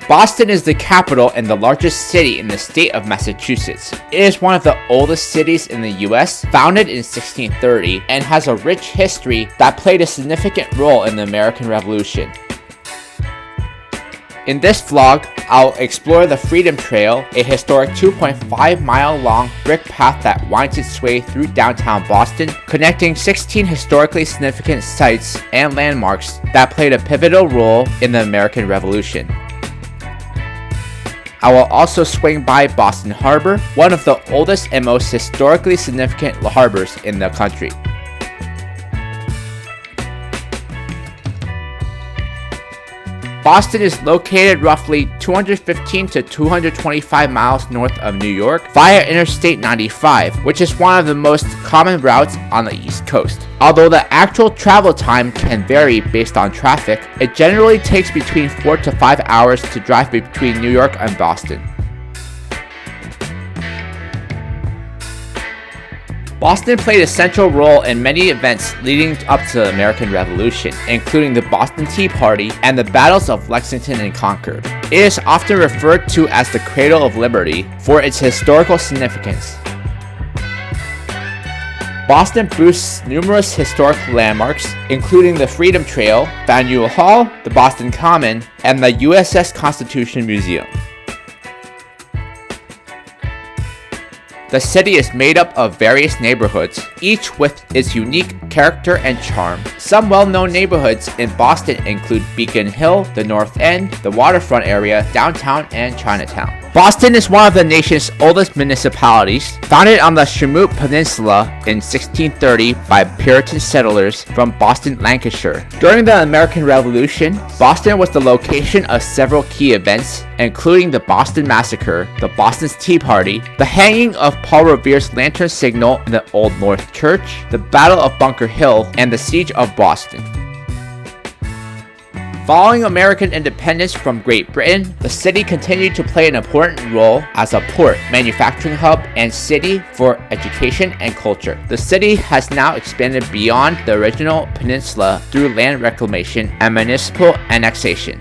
Boston is the capital and the largest city in the state of Massachusetts. It is one of the oldest cities in the US, founded in 1630, and has a rich history that played a significant role in the American Revolution. In this vlog, I'll explore the Freedom Trail, a historic 2.5-mile long brick path that winds its way through downtown Boston, connecting 16 historically significant sites and landmarks that played a pivotal role in the American Revolution. I will also swing by Boston Harbor, one of the oldest and most historically significant harbors in the country. Boston is located roughly 215 to 225 miles north of New York via Interstate 95, which is one of the most common routes on the East Coast. Although the actual travel time can vary based on traffic, it generally takes between 4 to 5 hours to drive between New York and Boston. Boston played a central role in many events leading up to the American Revolution, including the Boston Tea Party and the battles of Lexington and Concord. It is often referred to as the Cradle of Liberty for its historical significance. Boston boasts numerous historic landmarks, including the Freedom Trail, Faneuil Hall, the Boston Common, and the USS Constitution Museum. The city is made up of various neighborhoods, each with its unique character and charm. Some well-known neighborhoods in Boston include Beacon Hill, the North End, the waterfront area, downtown, and Chinatown. Boston is one of the nation's oldest municipalities, founded on the Chemung Peninsula in 1630 by Puritan settlers from Boston, Lancashire. During the American Revolution, Boston was the location of several key events, including the Boston Massacre, the Boston's Tea Party, the hanging of Paul Revere's lantern signal in the Old North Church, the Battle of Bunker Hill, and the Siege of Boston. Following American independence from Great Britain, the city continued to play an important role as a port, manufacturing hub, and city for education and culture. The city has now expanded beyond the original peninsula through land reclamation and municipal annexation.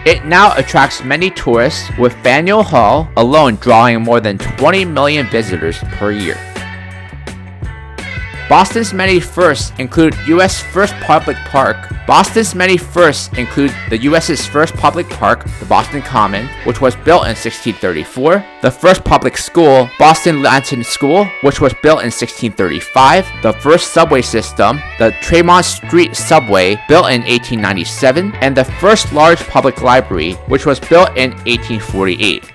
It now attracts many tourists, with Faneuil Hall alone drawing more than 20 million visitors per year. Boston's many firsts include U.S. first public park. Boston's many firsts include the U.S.'s first public park, the Boston Common, which was built in 1634, the first public school, Boston Latin School, which was built in 1635, the first subway system, the Tremont Street Subway, built in 1897, and the first large public library, which was built in 1848.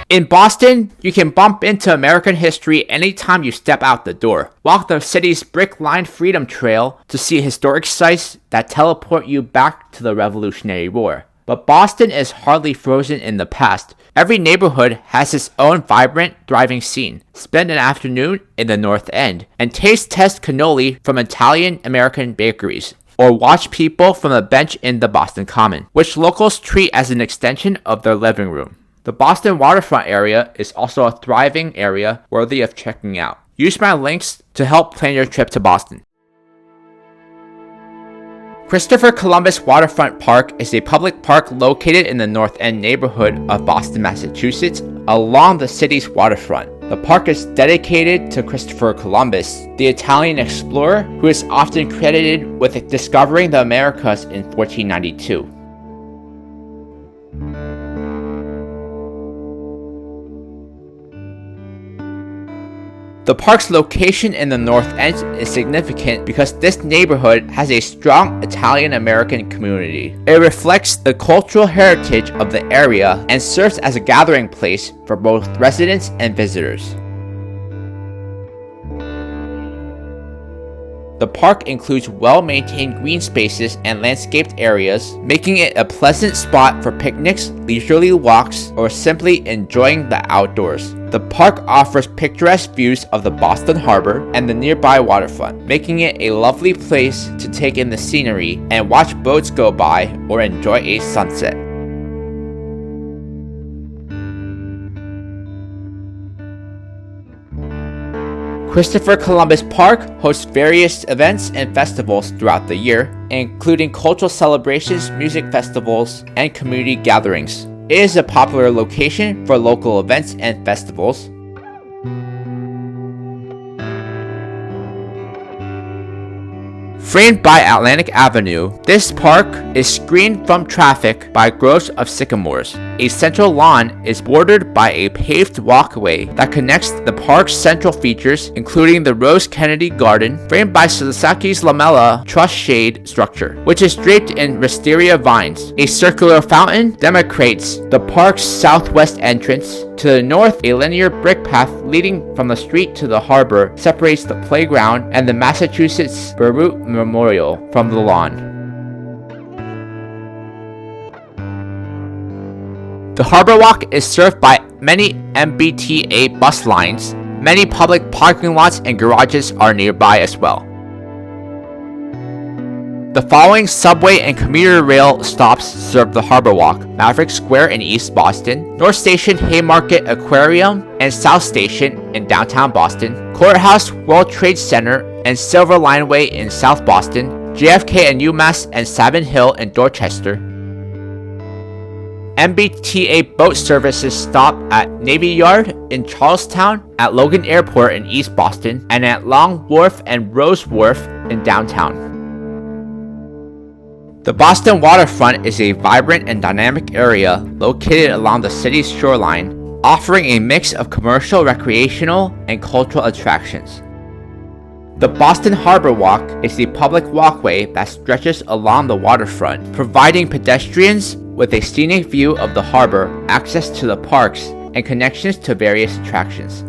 In Boston, you can bump into American history anytime you step out the door. Walk the city's brick-lined Freedom Trail to see historic sites that teleport you back to the Revolutionary War. But Boston is hardly frozen in the past. Every neighborhood has its own vibrant, thriving scene. Spend an afternoon in the North End and taste test cannoli from Italian-American bakeries, or watch people from a bench in the Boston Common, which locals treat as an extension of their living room. The Boston waterfront area is also a thriving area worthy of checking out. Use my links to help plan your trip to Boston. Christopher Columbus Waterfront Park is a public park located in the North End neighborhood of Boston, Massachusetts, along the city's waterfront. The park is dedicated to Christopher Columbus, the Italian explorer who is often credited with discovering the Americas in 1492. The park's location in the North End is significant because this neighborhood has a strong Italian-American community. It reflects the cultural heritage of the area and serves as a gathering place for both residents and visitors. The park includes well-maintained green spaces and landscaped areas, making it a pleasant spot for picnics, leisurely walks, or simply enjoying the outdoors. The park offers picturesque views of the Boston Harbor and the nearby waterfront, making it a lovely place to take in the scenery and watch boats go by or enjoy a sunset. Christopher Columbus Park hosts various events and festivals throughout the year, including cultural celebrations, music festivals, and community gatherings. It is a popular location for local events and festivals. Framed by Atlantic Avenue, this park is screened from traffic by groves of sycamores. A central lawn is bordered by a paved walkway that connects the park's central features, including the Rose Kennedy Garden, framed by Sasaki's Lamella truss shade structure, which is draped in wisteria vines. A circular fountain demarcates the park's southwest entrance. To the north, a linear brick path leading from the street to the harbor separates the playground and the Massachusetts Baruch Memorial from the lawn. The HarborWalk is served by many MBTA bus lines. Many public parking lots and garages are nearby as well. The following subway and commuter rail stops serve the HarborWalk: Maverick Square in East Boston, North Station Haymarket Aquarium, and South Station in downtown Boston, Courthouse World Trade Center and Silver Line Way in South Boston, JFK and UMass and Savin Hill in Dorchester. MBTA boat services stop at Navy Yard in Charlestown, at Logan Airport in East Boston, and at Long Wharf and Rose Wharf in downtown. The Boston waterfront is a vibrant and dynamic area located along the city's shoreline, offering a mix of commercial, recreational, and cultural attractions. The Boston HarborWalk is a public walkway that stretches along the waterfront, providing pedestrians with a scenic view of the harbor, access to the parks, and connections to various attractions.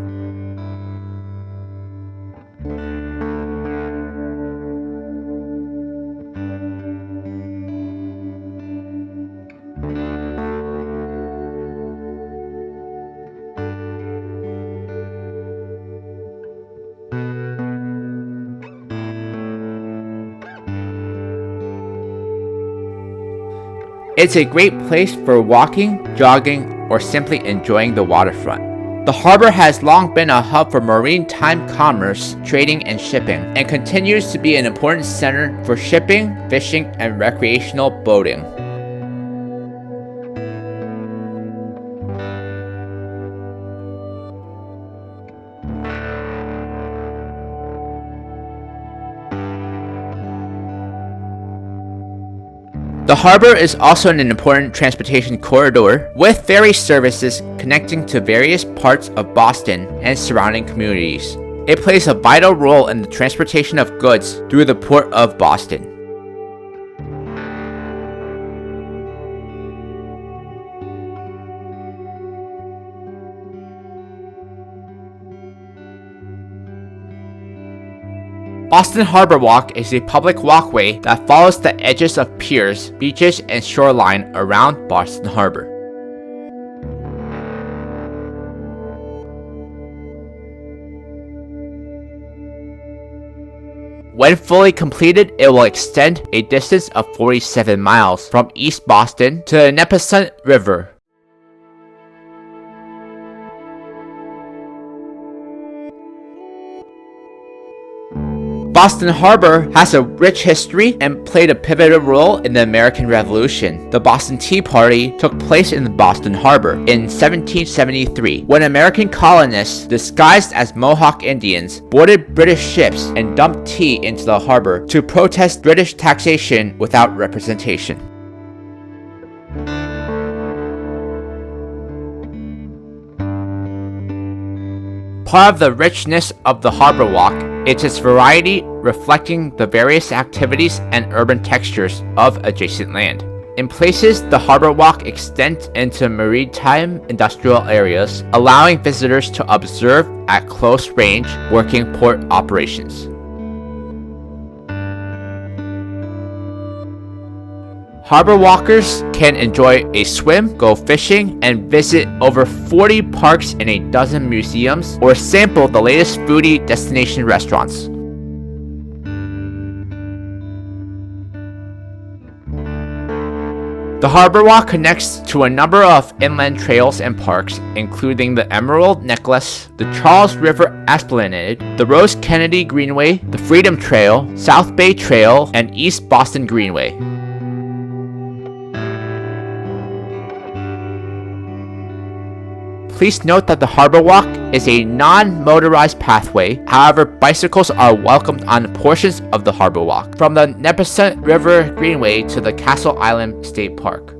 It's a great place for walking, jogging, or simply enjoying the waterfront. The harbor has long been a hub for maritime commerce, trading, and shipping, and continues to be an important center for shipping, fishing, and recreational boating. The harbor is also an important transportation corridor, with ferry services connecting to various parts of Boston and surrounding communities. It plays a vital role in the transportation of goods through the Port of Boston. Boston HarborWalk is a public walkway that follows the edges of piers, beaches, and shoreline around Boston Harbor. When fully completed, it will extend a distance of 47 miles from East Boston to the Neponset River. Boston Harbor has a rich history and played a pivotal role in the American Revolution. The Boston Tea Party took place in the Boston Harbor in 1773, when American colonists, disguised as Mohawk Indians, boarded British ships and dumped tea into the harbor to protest British taxation without representation. Part of the richness of the HarborWalk is its variety, reflecting the various activities and urban textures of adjacent land. In places, the HarborWalk extends into maritime industrial areas, allowing visitors to observe at close range working port operations. Harbor walkers can enjoy a swim, go fishing, and visit over 40 parks and a dozen museums, or sample the latest foodie destination restaurants. The HarborWalk connects to a number of inland trails and parks, including the Emerald Necklace, the Charles River Esplanade, the Rose Kennedy Greenway, the Freedom Trail, South Bay Trail, and East Boston Greenway. Please note that the HarborWalk is a non-motorized pathway. However, bicycles are welcomed on portions of the HarborWalk, from the Neponset River Greenway to the Castle Island State Park.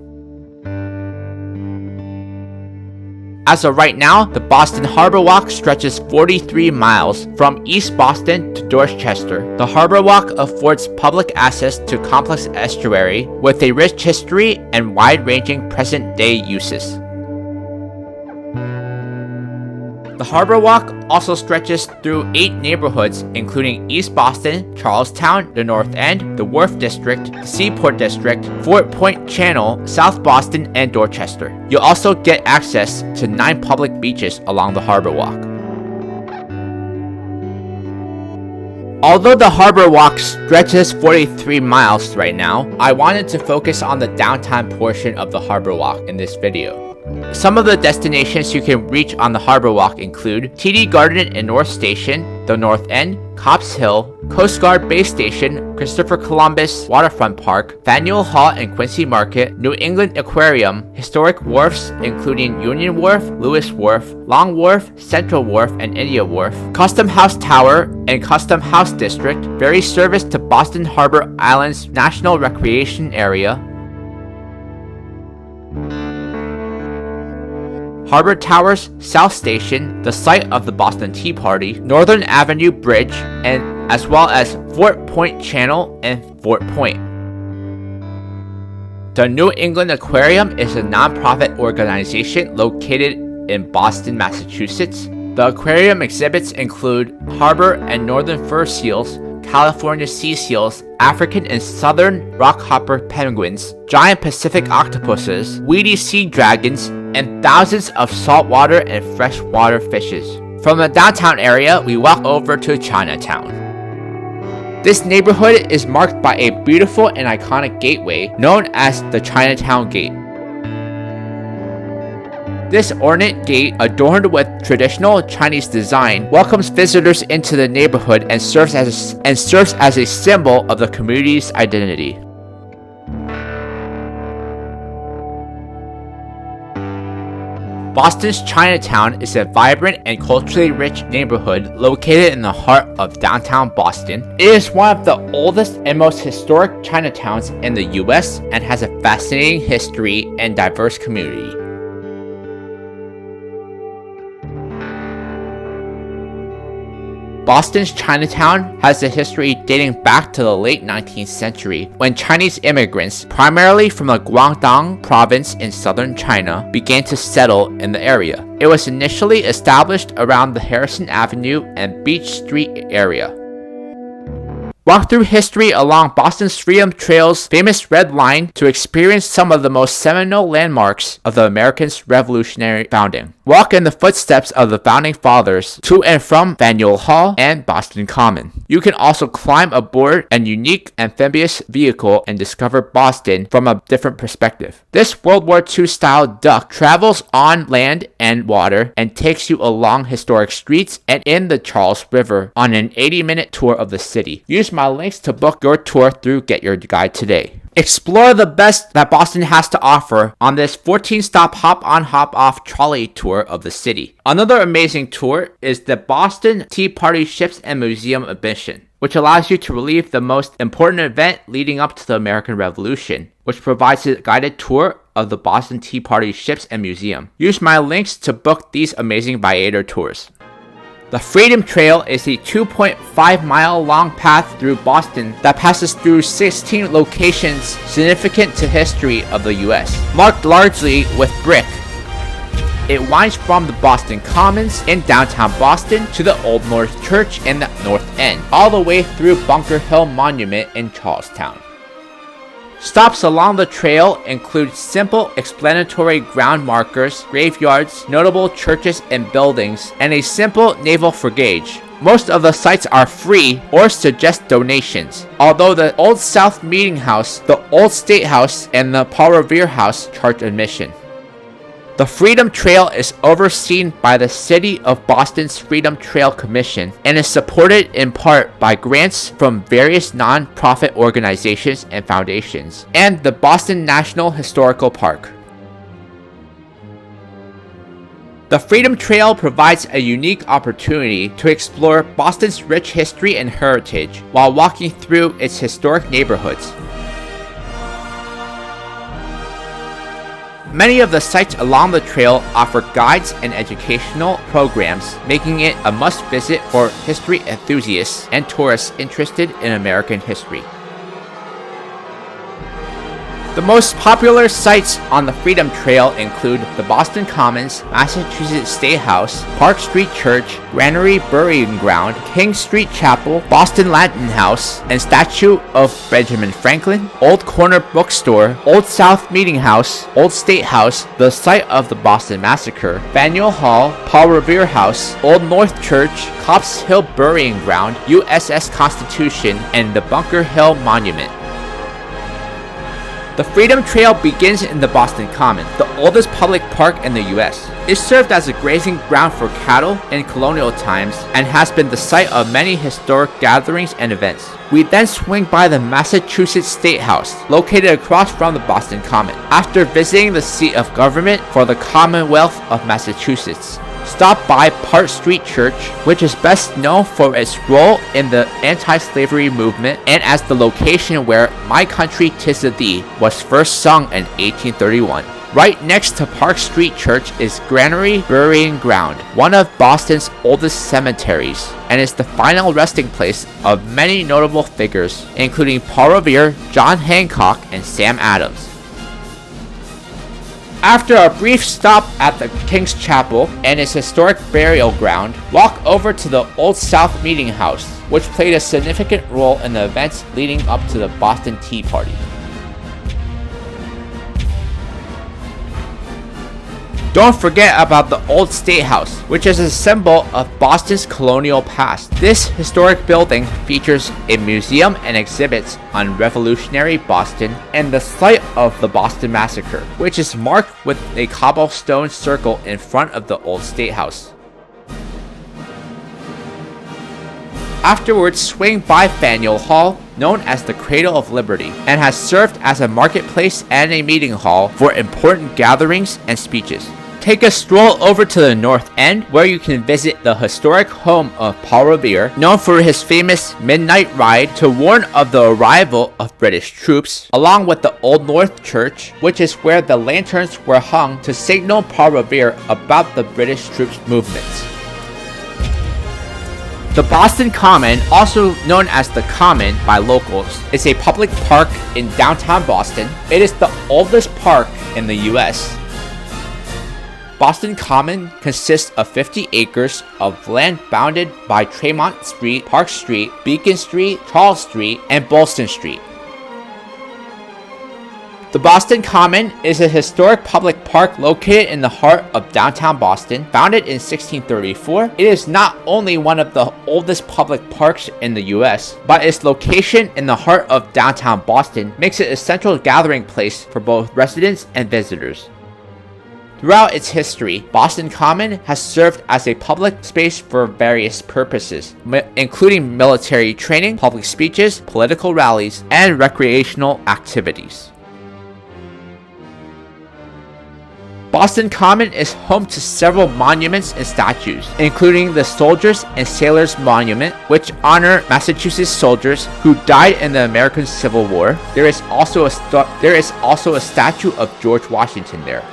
As of right now, the Boston HarborWalk stretches 43 miles from East Boston to Dorchester. The HarborWalk affords public access to complex estuary with a rich history and wide-ranging present-day uses. The HarborWalk also stretches through 8 neighborhoods, including East Boston, Charlestown, the North End, the Wharf District, the Seaport District, Fort Point Channel, South Boston, and Dorchester. You'll also get access to 9 public beaches along the HarborWalk. Although the HarborWalk stretches 43 miles right now, I wanted to focus on the downtown portion of the HarborWalk in this video. Some of the destinations you can reach on the HarborWalk include TD Garden and North Station, the North End, Copp's Hill, Coast Guard Base Station, Christopher Columbus Waterfront Park, Faneuil Hall and Quincy Market, New England Aquarium, historic wharfs including Union Wharf, Lewis Wharf, Long Wharf, Central Wharf, and India Wharf, Custom House Tower and Custom House District, ferry service to Boston Harbor Island's National Recreation Area, Harbor Towers, South Station, the site of the Boston Tea Party, Northern Avenue Bridge, and as well as Fort Point Channel and Fort Point. The New England Aquarium is a nonprofit organization located in Boston, Massachusetts. The aquarium exhibits include harbor and northern fur seals, California sea seals, African and southern rockhopper penguins, giant Pacific octopuses, weedy sea dragons, and thousands of saltwater and freshwater fishes. From the downtown area, we walk over to Chinatown. This neighborhood is marked by a beautiful and iconic gateway known as the Chinatown Gate. This ornate gate, adorned with traditional Chinese design, welcomes visitors into the neighborhood and serves as a symbol of the community's identity. Boston's Chinatown is a vibrant and culturally rich neighborhood located in the heart of downtown Boston. It is one of the oldest and most historic Chinatowns in the US and has a fascinating history and diverse community. Boston's Chinatown has a history dating back to the late 19th century, when Chinese immigrants, primarily from the Guangdong province in southern China, began to settle in the area. It was initially established around the Harrison Avenue and Beach Street area. Walk through history along Boston's Freedom Trail's famous Red Line to experience some of the most seminal landmarks of the Americans' revolutionary founding. Walk in the footsteps of the founding fathers to and from Faneuil Hall and Boston Common. You can also climb aboard a unique amphibious vehicle and discover Boston from a different perspective. This World War II style duck travels on land and water and takes you along historic streets and in the Charles River on an 80-minute tour of the city. Use my links to book your tour through Get Your Guide today. Explore the best that Boston has to offer on this 14-stop hop-on hop-off trolley tour of the city. Another amazing tour is the Boston Tea Party Ships and Museum admission, which allows you to relive the most important event leading up to the American Revolution, which provides a guided tour of the Boston Tea Party Ships and Museum. Use my links to book these amazing Viator tours. The Freedom Trail is a 2.5-mile long path through Boston that passes through 16 locations significant to history of the US, marked largely with brick. It winds from the Boston Commons in downtown Boston to the Old North Church in the North End, all the way through Bunker Hill Monument in Charlestown. Stops along the trail include simple explanatory ground markers, graveyards, notable churches and buildings, and a simple naval frigate, Most of the sites are free or suggest donations, although the Old South Meeting House, the Old State House, and the Paul Revere House charge admission. The Freedom Trail is overseen by the City of Boston's Freedom Trail Commission and is supported in part by grants from various non-profit organizations and foundations, and the Boston National Historical Park. The Freedom Trail provides a unique opportunity to explore Boston's rich history and heritage while walking through its historic neighborhoods. Many of the sites along the trail offer guides and educational programs, making it a must-visit for history enthusiasts and tourists interested in American history. The most popular sites on the Freedom Trail include the Boston Commons, Massachusetts State House, Park Street Church, Granary Burying Ground, King Street Chapel, Boston Lantern House, and statue of Benjamin Franklin, Old Corner Bookstore, Old South Meeting House, Old State House, the site of the Boston Massacre, Faneuil Hall, Paul Revere House, Old North Church, Copp's Hill Burying Ground, USS Constitution, and the Bunker Hill Monument. The Freedom Trail begins in the Boston Common, the oldest public park in the U.S. It served as a grazing ground for cattle in colonial times and has been the site of many historic gatherings and events. We then swing by the Massachusetts State House, located across from the Boston Common. After visiting the seat of government for the Commonwealth of Massachusetts, stop by Park Street Church, which is best known for its role in the anti-slavery movement and as the location where My Country 'Tis of Thee was first sung in 1831. Right next to Park Street Church is Granary Burying Ground, one of Boston's oldest cemeteries, and is the final resting place of many notable figures, including Paul Revere, John Hancock, and Sam Adams. After a brief stop at the King's Chapel and its historic burial ground, walk over to the Old South Meeting House, which played a significant role in the events leading up to the Boston Tea Party. Don't forget about the Old State House, which is a symbol of Boston's colonial past. This historic building features a museum and exhibits on Revolutionary Boston and the site of the Boston Massacre, which is marked with a cobblestone circle in front of the Old State House. Afterwards, swing by Faneuil Hall, known as the Cradle of Liberty, and has served as a marketplace and a meeting hall for important gatherings and speeches. Take a stroll over to the North End, where you can visit the historic home of Paul Revere, known for his famous midnight ride to warn of the arrival of British troops, along with the Old North Church, which is where the lanterns were hung to signal Paul Revere about the British troops' movements. The Boston Common, also known as the Common by locals, is a public park in downtown Boston. It is the oldest park in the U.S. Boston Common consists of 50 acres of land bounded by Tremont Street, Park Street, Beacon Street, Charles Street, and Boylston Street. The Boston Common is a historic public park located in the heart of downtown Boston. Founded in 1634, it is not only one of the oldest public parks in the US, but its location in the heart of downtown Boston makes it a central gathering place for both residents and visitors. Throughout its history, Boston Common has served as a public space for various purposes, including military training, public speeches, political rallies, and recreational activities. Boston Common is home to several monuments and statues, including the Soldiers and Sailors Monument, which honor Massachusetts soldiers who died in the American Civil War. There is also a statue of George Washington there.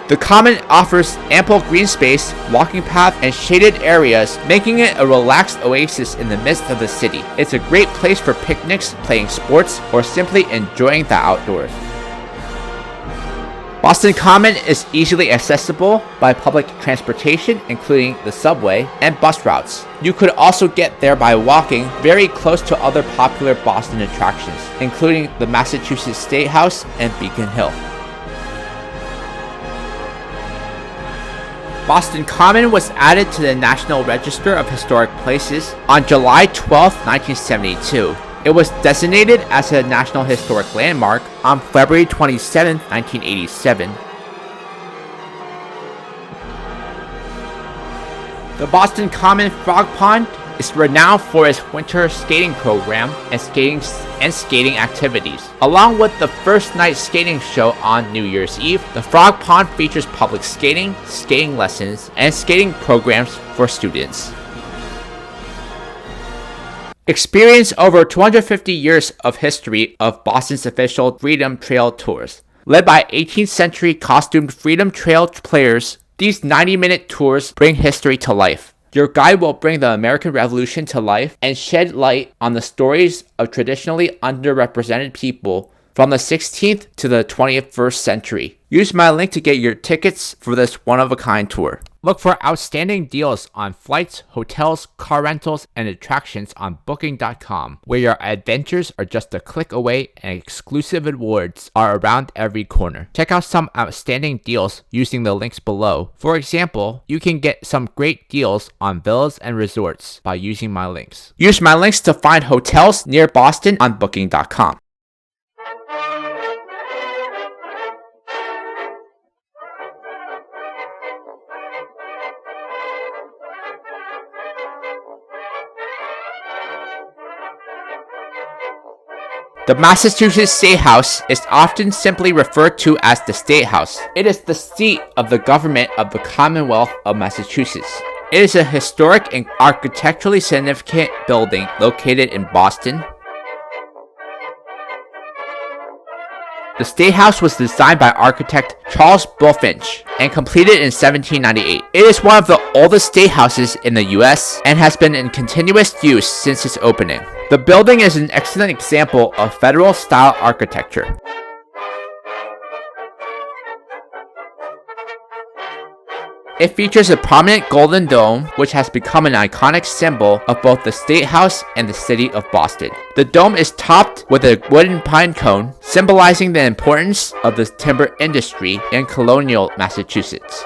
The Common offers ample green space, walking path, and shaded areas, making it a relaxed oasis in the midst of the city. It's a great place for picnics, playing sports, or simply enjoying the outdoors. Boston Common is easily accessible by public transportation, including the subway and bus routes. You could also get there by walking very close to other popular Boston attractions, including the Massachusetts State House and Beacon Hill. Boston Common was added to the National Register of Historic Places on July 12, 1972. It was designated as a National Historic Landmark on February 27, 1987. The Boston Common Frog Pond is renowned for its winter skating program and skating activities. Along with the first night skating show on New Year's Eve, the Frog Pond features public skating, skating lessons, and skating programs for students. Experience over 250 years of history of Boston's official Freedom Trail tours. Led by 18th century costumed Freedom Trail players, these 90-minute tours bring history to life. Your guide will bring the American Revolution to life and shed light on the stories of traditionally underrepresented people from the 16th to the 21st century. Use my link to get your tickets for this one-of-a-kind tour. Look for outstanding deals on flights, hotels, car rentals, and attractions on Booking.com, where your adventures are just a click away and exclusive rewards are around every corner. Check out some outstanding deals using the links below. For example, you can get some great deals on villas and resorts by using my links. Use my links to find hotels near Boston on Booking.com. The Massachusetts State House is often simply referred to as the State House. It is the seat of the government of the Commonwealth of Massachusetts. It is a historic and architecturally significant building located in Boston. The State House was designed by architect Charles Bulfinch and completed in 1798. It is one of the oldest state houses in the U.S. and has been in continuous use since its opening. The building is an excellent example of federal-style architecture. It features a prominent golden dome, which has become an iconic symbol of both the State House and the city of Boston. The dome is topped with a wooden pine cone, symbolizing the importance of the timber industry in colonial Massachusetts.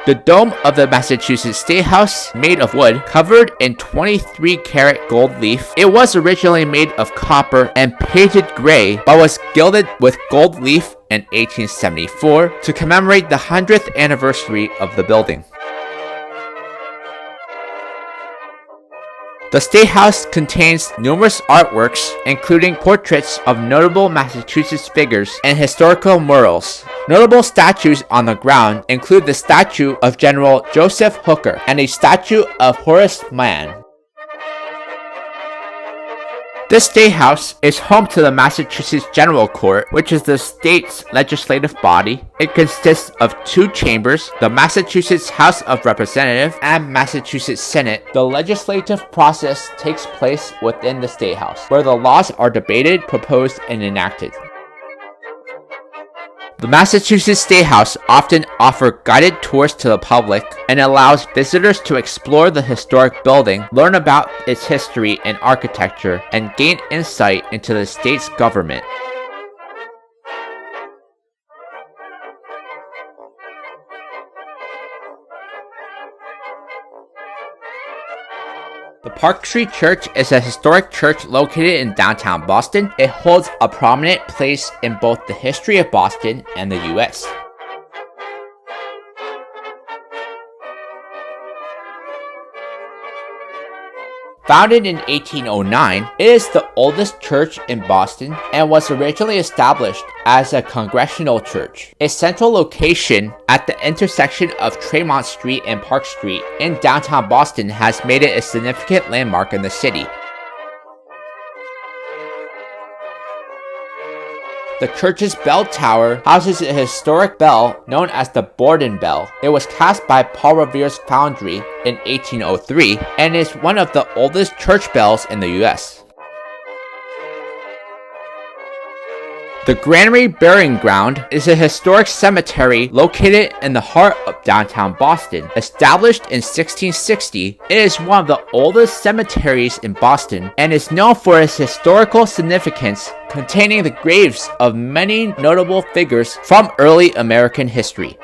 The dome of the Massachusetts State House, made of wood, covered in 23-karat gold leaf. It was originally made of copper and painted gray, but was gilded with gold leaf in 1874 to commemorate the 100th anniversary of the building. The State House contains numerous artworks, including portraits of notable Massachusetts figures and historical murals. Notable statues on the ground include the statue of General Joseph Hooker and a statue of Horace Mann. This State House is home to the Massachusetts General Court, which is the state's legislative body. It consists of two chambers, the Massachusetts House of Representatives and Massachusetts Senate. The legislative process takes place within the State House, where the laws are debated, proposed, and enacted. The Massachusetts State House often offers guided tours to the public and allows visitors to explore the historic building, learn about its history and architecture, and gain insight into the state's government. The Park Street Church is a historic church located in downtown Boston. It holds a prominent place in both the history of Boston and the U.S. Founded in 1809, it is the oldest church in Boston and was originally established as a congregational church. Its central location at the intersection of Tremont Street and Park Street in downtown Boston has made it a significant landmark in the city. The church's bell tower houses a historic bell known as the Borden Bell. It was cast by Paul Revere's foundry in 1803 and is one of the oldest church bells in the U.S. The Granary Burying Ground is a historic cemetery located in the heart of downtown Boston. Established in 1660, it is one of the oldest cemeteries in Boston and is known for its historical significance, containing the graves of many notable figures from early American history.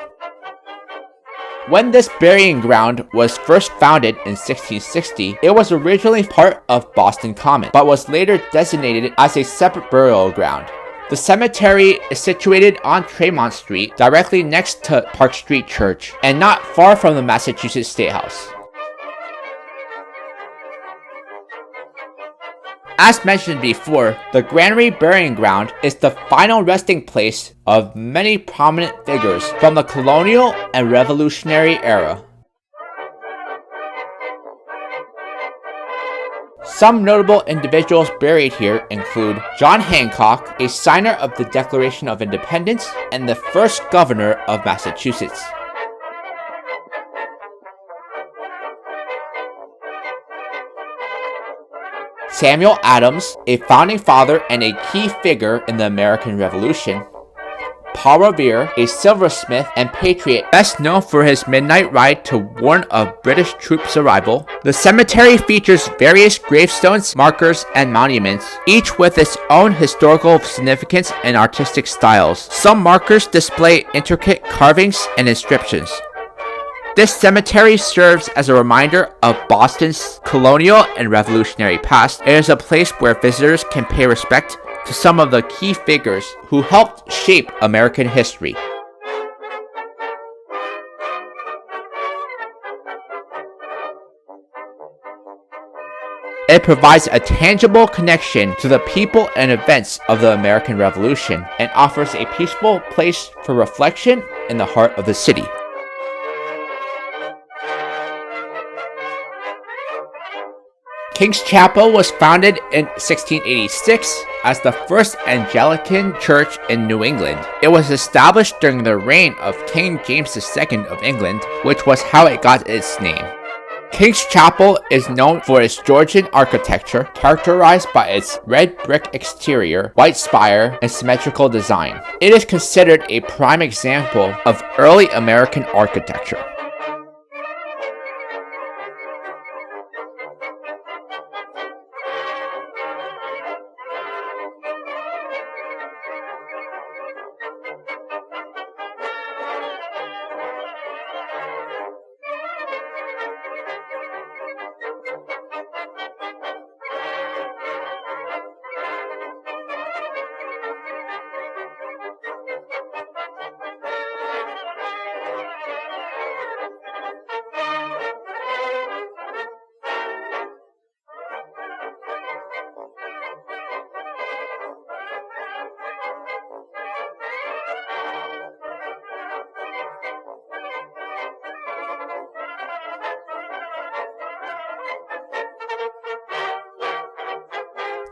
When this burying ground was first founded in 1660, it was originally part of Boston Common, but was later designated as a separate burial ground. The cemetery is situated on Tremont Street, directly next to Park Street Church, and not far from the Massachusetts State House. As mentioned before, the Granary Burying Ground is the final resting place of many prominent figures from the colonial and Revolutionary era. Some notable individuals buried here include John Hancock, a signer of the Declaration of Independence and the first governor of Massachusetts. Samuel Adams, a founding father and a key figure in the American Revolution. Paul Revere, a silversmith and patriot best known for his midnight ride to warn of British troops' arrival. The cemetery features various gravestones, markers, and monuments, each with its own historical significance and artistic styles. Some markers display intricate carvings and inscriptions. This cemetery serves as a reminder of Boston's colonial and revolutionary past. It is a place where visitors can pay respect to some of the key figures who helped shape American history. It provides a tangible connection to the people and events of the American Revolution and offers a peaceful place for reflection in the heart of the city. King's Chapel was founded in 1686 as the first Anglican church in New England. It was established during the reign of King James II of England, which was how it got its name. King's Chapel is known for its Georgian architecture, characterized by its red brick exterior, white spire, and symmetrical design. It is considered a prime example of early American architecture.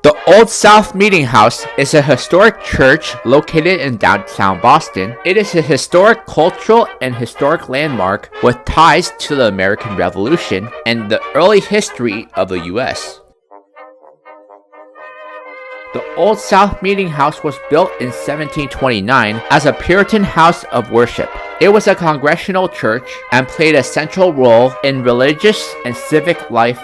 The Old South Meeting House is a historic church located in downtown Boston. It is a historic cultural and historic landmark with ties to the American Revolution and the early history of the U.S. The Old South Meeting House was built in 1729 as a Puritan house of worship. It was a congregational church and played a central role in religious and civic life.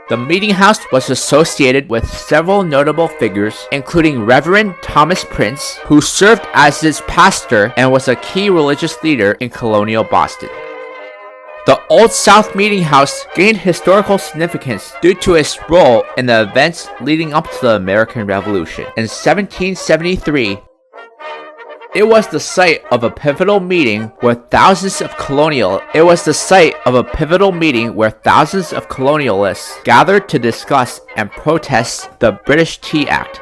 The meeting house was associated with several notable figures, including Reverend Thomas Prince, who served as its pastor and was a key religious leader in colonial Boston. The Old South Meeting House gained historical significance due to its role in the events leading up to the American Revolution. In 1773, it was the site of a pivotal meeting where thousands of colonialists gathered to discuss and protest the British Tea Act.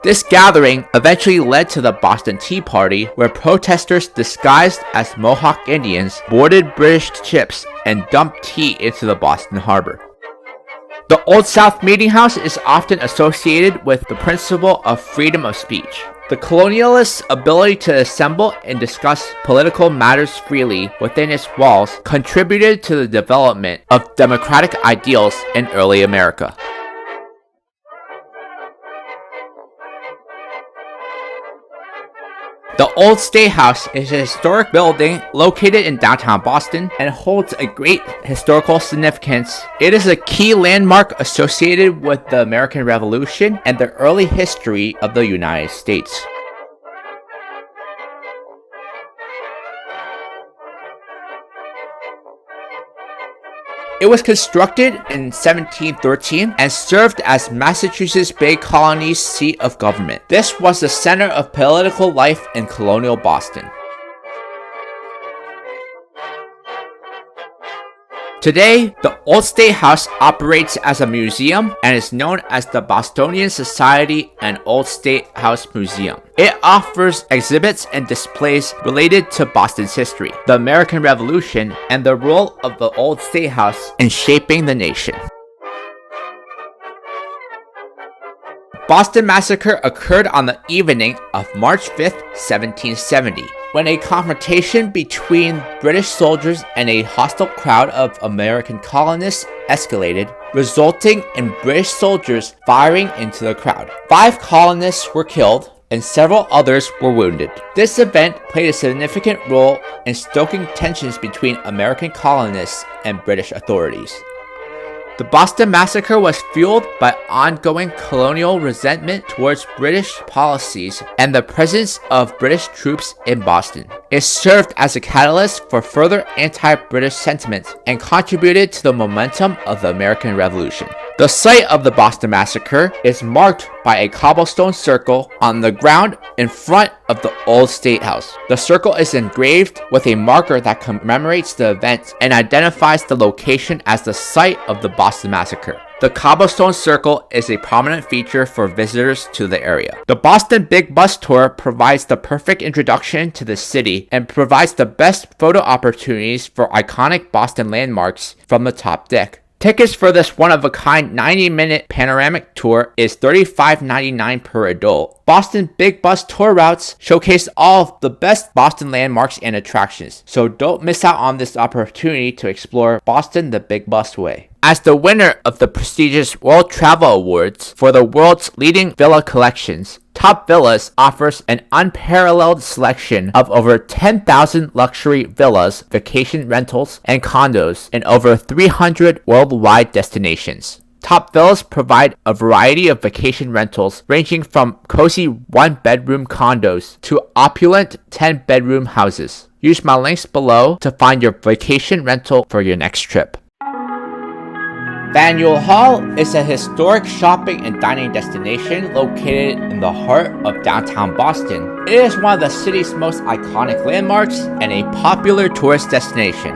This gathering eventually led to the Boston Tea Party, where protesters disguised as Mohawk Indians boarded British ships and dumped tea into the Boston harbor. The Old South Meeting House is often associated with the principle of freedom of speech. The colonialists' ability to assemble and discuss political matters freely within its walls contributed to the development of democratic ideals in early America. The Old State House is a historic building located in downtown Boston and holds a great historical significance. It is a key landmark associated with the American Revolution and the early history of the United States. It was constructed in 1713 and served as Massachusetts Bay Colony's seat of government. This was the center of political life in colonial Boston. Today, the Old State House operates as a museum and is known as the Bostonian Society and Old State House Museum. It offers exhibits and displays related to Boston's history, the American Revolution, and the role of the Old State House in shaping the nation. Boston Massacre occurred on the evening of March 5, 1770, when a confrontation between British soldiers and a hostile crowd of American colonists escalated, resulting in British soldiers firing into the crowd. 5 colonists were killed, and several others were wounded. This event played a significant role in stoking tensions between American colonists and British authorities. The Boston Massacre was fueled by ongoing colonial resentment towards British policies and the presence of British troops in Boston. It served as a catalyst for further anti-British sentiment and contributed to the momentum of the American Revolution. The site of the Boston Massacre is marked by a cobblestone circle on the ground in front of the Old State House. The circle is engraved with a marker that commemorates the event and identifies the location as the site of the Boston Massacre. The cobblestone circle is a prominent feature for visitors to the area. The Boston Big Bus Tour provides the perfect introduction to the city and provides the best photo opportunities for iconic Boston landmarks from the top deck. Tickets for this one-of-a-kind 90-minute panoramic tour is $35.99 per adult. Boston Big Bus Tour routes showcase all of the best Boston landmarks and attractions, so don't miss out on this opportunity to explore Boston the Big Bus way. As the winner of the prestigious World Travel Awards for the world's leading villa collections, Top Villas offers an unparalleled selection of over 10,000 luxury villas, vacation rentals, and condos in over 300 worldwide destinations. Top Villas provide a variety of vacation rentals ranging from cozy 1-bedroom condos to opulent 10-bedroom houses. Use my links below to find your vacation rental for your next trip. Faneuil Hall is a historic shopping and dining destination located in the heart of downtown Boston. It is one of the city's most iconic landmarks and a popular tourist destination.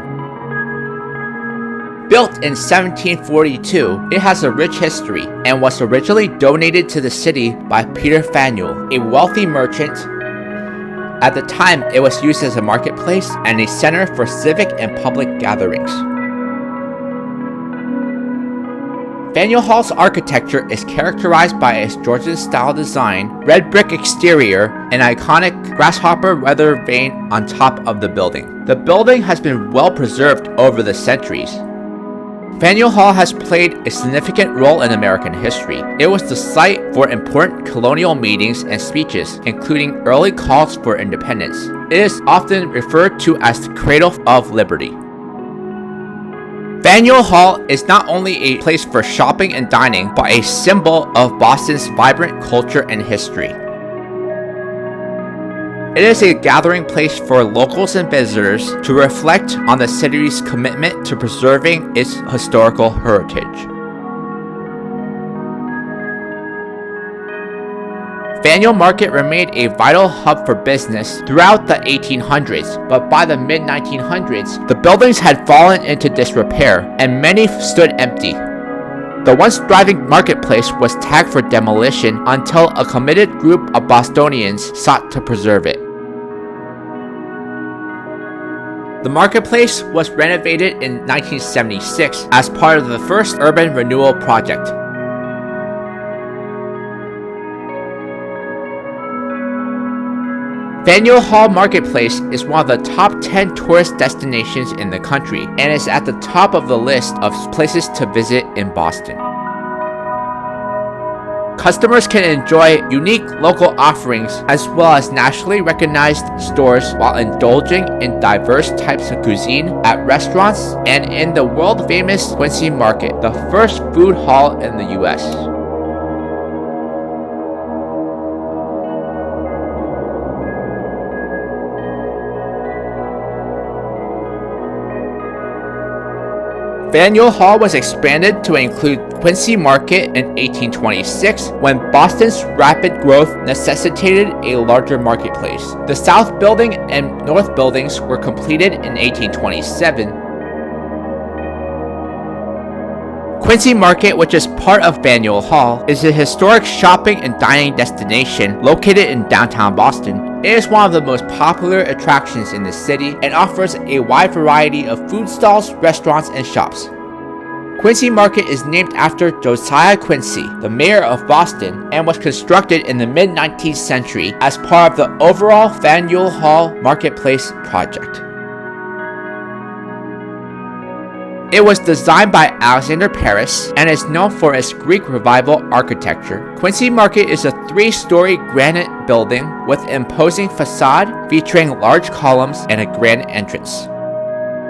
Built in 1742, it has a rich history and was originally donated to the city by Peter Faneuil, a wealthy merchant. At the time, it was used as a marketplace and a center for civic and public gatherings. Faneuil Hall's architecture is characterized by its Georgian-style design, red brick exterior, and iconic grasshopper weather vane on top of the building. The building has been well preserved over the centuries. Faneuil Hall has played a significant role in American history. It was the site for important colonial meetings and speeches, including early calls for independence. It is often referred to as the Cradle of Liberty. Faneuil Hall is not only a place for shopping and dining, but a symbol of Boston's vibrant culture and history. It is a gathering place for locals and visitors to reflect on the city's commitment to preserving its historical heritage. Faneuil Market remained a vital hub for business throughout the 1800s, but by the mid-1900s, the buildings had fallen into disrepair and many stood empty. The once thriving marketplace was tagged for demolition until a committed group of Bostonians sought to preserve it. The marketplace was renovated in 1976 as part of the first urban renewal project. Faneuil Hall Marketplace is one of the top 10 tourist destinations in the country and is at the top of the list of places to visit in Boston. Customers can enjoy unique local offerings as well as nationally recognized stores while indulging in diverse types of cuisine at restaurants and in the world-famous Quincy Market, the first food hall in the U.S. Faneuil Hall was expanded to include Quincy Market in 1826 when Boston's rapid growth necessitated a larger marketplace. The South Building and North Buildings were completed in 1827. Quincy Market, which is part of Faneuil Hall, is a historic shopping and dining destination located in downtown Boston. It is one of the most popular attractions in the city and offers a wide variety of food stalls, restaurants, and shops. Quincy Market is named after Josiah Quincy, the mayor of Boston, and was constructed in the mid-19th century as part of the overall Faneuil Hall Marketplace project. It was designed by Alexander Paris and is known for its Greek Revival architecture. Quincy Market is a 3-story granite building with imposing facade featuring large columns and a grand entrance.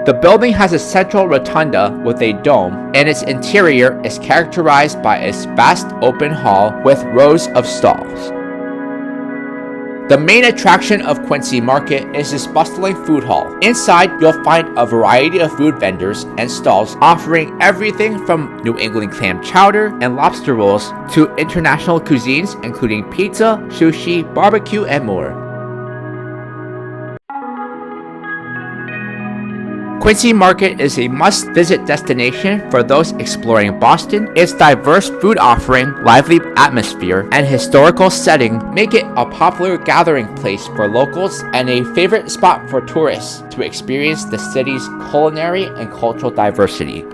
The building has a central rotunda with a dome, and its interior is characterized by a vast open hall with rows of stalls. The main attraction of Quincy Market is this bustling food hall. Inside, you'll find a variety of food vendors and stalls offering everything from New England clam chowder and lobster rolls to international cuisines including pizza, sushi, barbecue, and more. Quincy Market is a must-visit destination for those exploring Boston. Its diverse food offering, lively atmosphere, and historical setting make it a popular gathering place for locals and a favorite spot for tourists to experience the city's culinary and cultural diversity.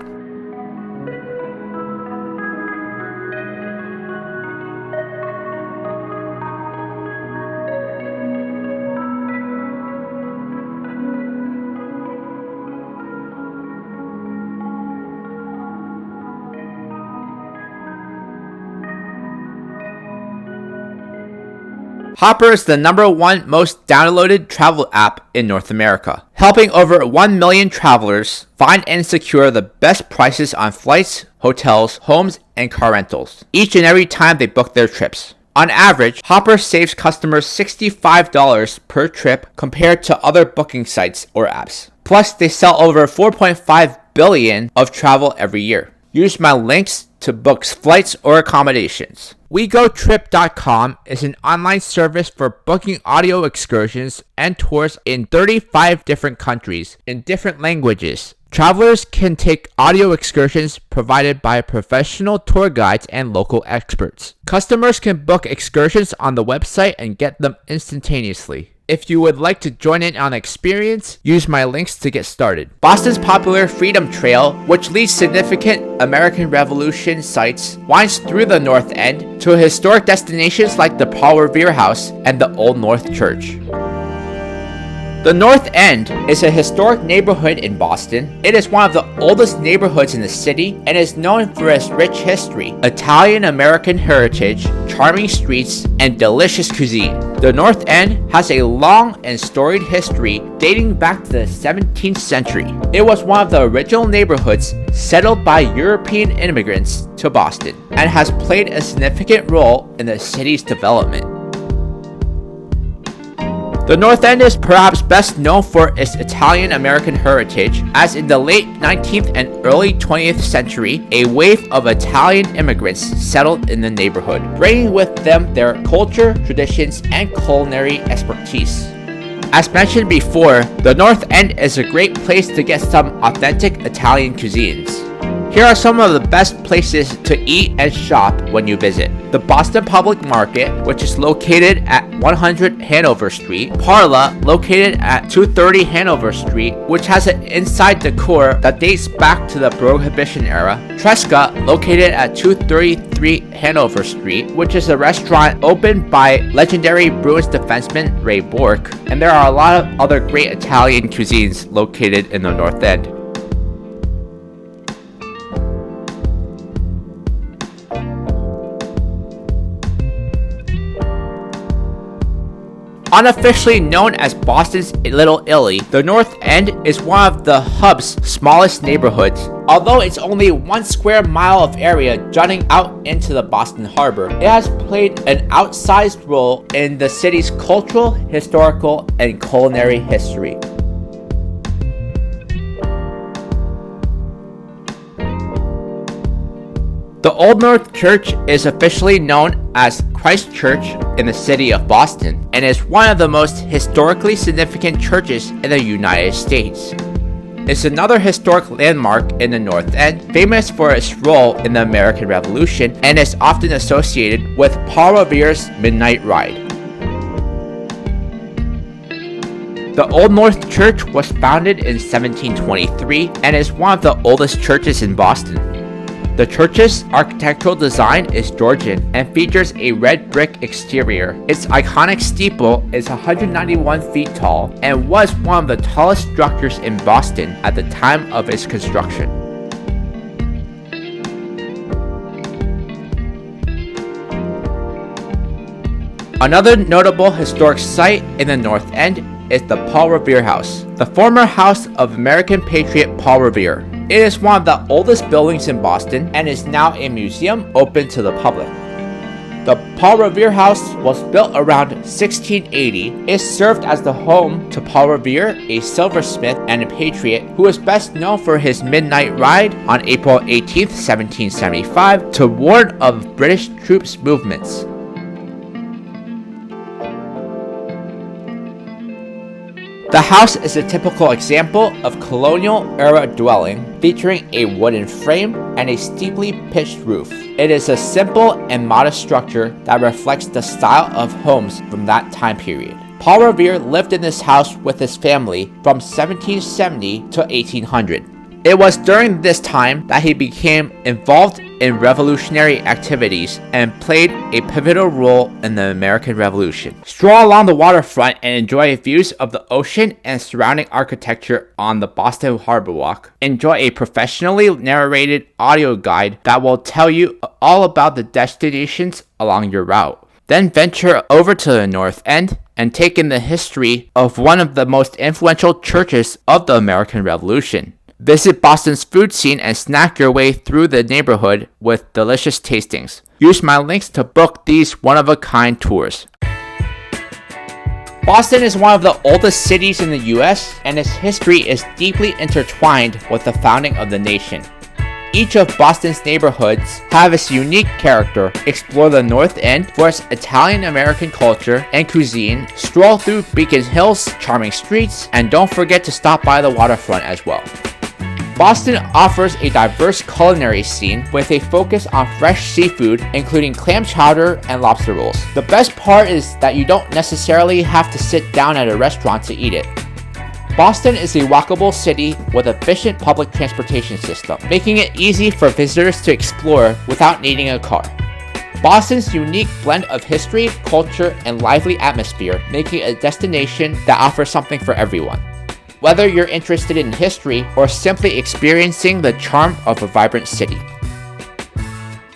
Hopper is the #1 most downloaded travel app in North America, helping over 1 million travelers find and secure the best prices on flights, hotels, homes, and car rentals, each and every time they book their trips. On average, Hopper saves customers $65 per trip compared to other booking sites or apps. Plus, they sell over $4.5 billion of travel every year. Use my links to book flights or accommodations. WeGoTrip.com is an online service for booking audio excursions and tours in 35 different countries in different languages. Travelers can take audio excursions provided by professional tour guides and local experts. Customers can book excursions on the website and get them instantaneously. If you would like to join in on the experience, use my links to get started. Boston's popular Freedom Trail, which leads significant American Revolution sites, winds through the North End to historic destinations like the Paul Revere House and the Old North Church. The North End is a historic neighborhood in Boston. It is one of the oldest neighborhoods in the city and is known for its rich history, Italian-American heritage, charming streets, and delicious cuisine. The North End has a long and storied history dating back to the 17th century. It was one of the original neighborhoods settled by European immigrants to Boston and has played a significant role in the city's development. The North End is perhaps best known for its Italian-American heritage, as in the late 19th and early 20th century, a wave of Italian immigrants settled in the neighborhood, bringing with them their culture, traditions, and culinary expertise. As mentioned before, the North End is a great place to get some authentic Italian cuisines. Here are some of the best places to eat and shop when you visit. The Boston Public Market, which is located at 100 Hanover Street. Parla, located at 230 Hanover Street, which has an inside decor that dates back to the Prohibition era. Tresca, located at 233 Hanover Street, which is a restaurant opened by legendary Bruins defenseman Ray Bourque. And there are a lot of other great Italian cuisines located in the North End. Unofficially known as Boston's Little Italy, the North End is one of the hub's smallest neighborhoods. Although it's only 1 square mile of area jutting out into the Boston Harbor, it has played an outsized role in the city's cultural, historical, and culinary history. The Old North Church is officially known as Christ Church in the city of Boston and is one of the most historically significant churches in the United States. It's another historic landmark in the North End, famous for its role in the American Revolution, and is often associated with Paul Revere's Midnight Ride. The Old North Church was founded in 1723 and is one of the oldest churches in Boston. The church's architectural design is Georgian and features a red brick exterior. Its iconic steeple is 191 feet tall and was one of the tallest structures in Boston at the time of its construction. Another notable historic site in the North End is the Paul Revere House, the former house of American patriot Paul Revere. It is one of the oldest buildings in Boston and is now a museum open to the public. The Paul Revere House was built around 1680. It served as the home to Paul Revere, a silversmith and a patriot who was best known for his midnight ride on April 18, 1775 to warn of British troops' movements. The house is a typical example of colonial-era dwelling, featuring a wooden frame and a steeply pitched roof. It is a simple and modest structure that reflects the style of homes from that time period. Paul Revere lived in this house with his family from 1770 to 1800. It was during this time that he became involved in revolutionary activities and played a pivotal role in the American Revolution. Stroll along the waterfront and enjoy views of the ocean and surrounding architecture on the Boston HarborWalk. Enjoy a professionally narrated audio guide that will tell you all about the destinations along your route. Then venture over to the North End and take in the history of one of the most influential churches of the American Revolution. Visit Boston's food scene and snack your way through the neighborhood with delicious tastings. Use my links to book these one-of-a-kind tours. Boston is one of the oldest cities in the US, and its history is deeply intertwined with the founding of the nation. Each of Boston's neighborhoods have its unique character. Explore the North End for its Italian-American culture and cuisine, stroll through Beacon Hill's charming streets, and don't forget to stop by the waterfront as well. Boston offers a diverse culinary scene with a focus on fresh seafood, including clam chowder and lobster rolls. The best part is that you don't necessarily have to sit down at a restaurant to eat it. Boston is a walkable city with an efficient public transportation system, making it easy for visitors to explore without needing a car. Boston's unique blend of history, culture, and lively atmosphere make it a destination that offers something for everyone. Whether you're interested in history or simply experiencing the charm of a vibrant city.